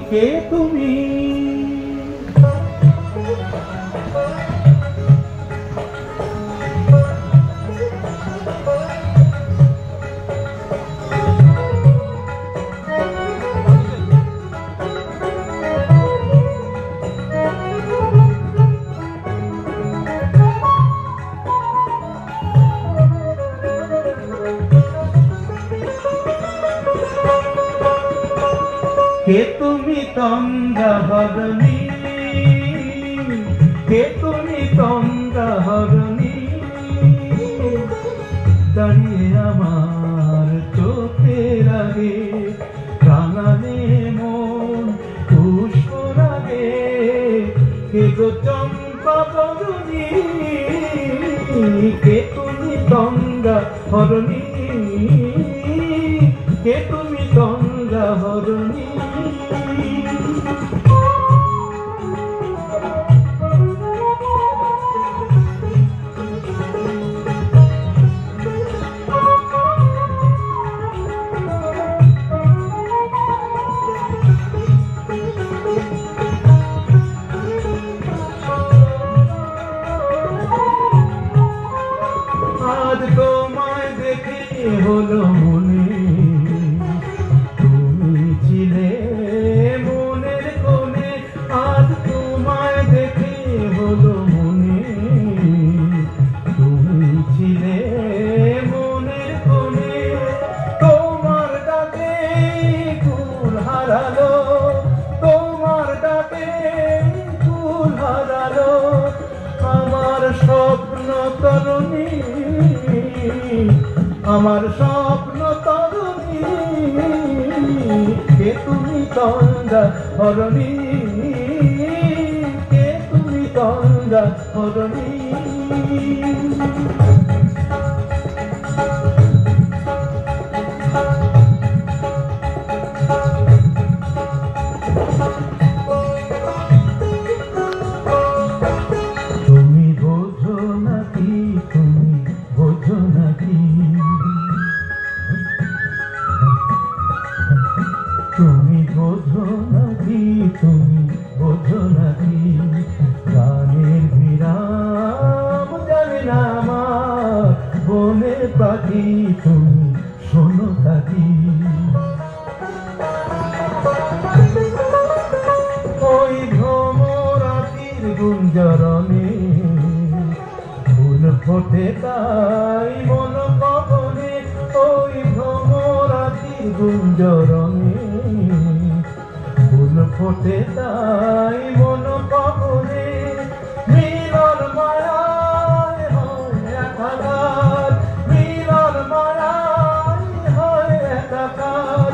কে তুমি কে তুমি তন্দ্রা হরণী কে তুমি তন্দ্রা হরণী দাঁড়িয়ে আমার চোখের আগে রাঙানে মন পুষ্প লাগে কে গো চম্পা বরণী কে তুমি তন্দ্রা হরণী কে তুমি তন্দ্রা হরণী আজ তোমায় দেখে হলো মনে তুমি ছিলে মনের কোণে আজ তোমায় দেখে হলো মনে তুমি ছিলে মনের কোণে তোমার ডাকে কুল হারালো তোমার ডাকে কুল হারালো আমার স্বপ্ন তরুণী আমার স্বপ্ন তরুণী কে তুমি তন্দ্রা হরণী কে তুমি তন্দ্রা হরণী তুমি বোঝো নাকি তুমি বোঝো নাকি তুমি বোঝো নাকি তুমি বোঝো নাকি গানের বিরাম জানে না আমার বনের পাখি তুমি শোনো থাকি ওই ভ্রমরাতির গুঞ্জরণে ফুল ফোটে তাই মন পবনে ওই ভ্রমরাতির গুঞ্জরণে ফুল ফোটে তাই মন পবনে মিলন মায়ায় হয় একাকার মিলন মায়ায় হয় একাকার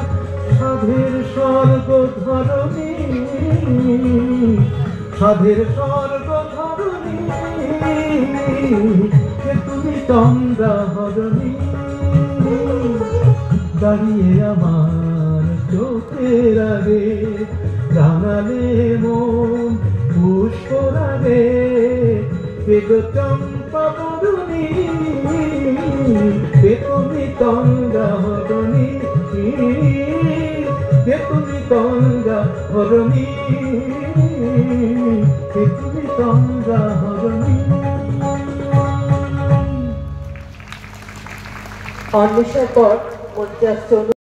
সাধের স্বর্গ ধরণী সাধের স্বর্গ ধরণী কে তুমি তন্দ্রা হরণী দাঁড়িয়ে আমার চোখের আগে রাঙালে মন পুষ্প লাগে কে গো চম্পা বরণী কে তুমি তন্দ্রা হরণী কে তুমি তন্দ্রা হরণী কে তুমি তন্দ্রা হরণী অন্বেষার পর মঞ্চে আসছে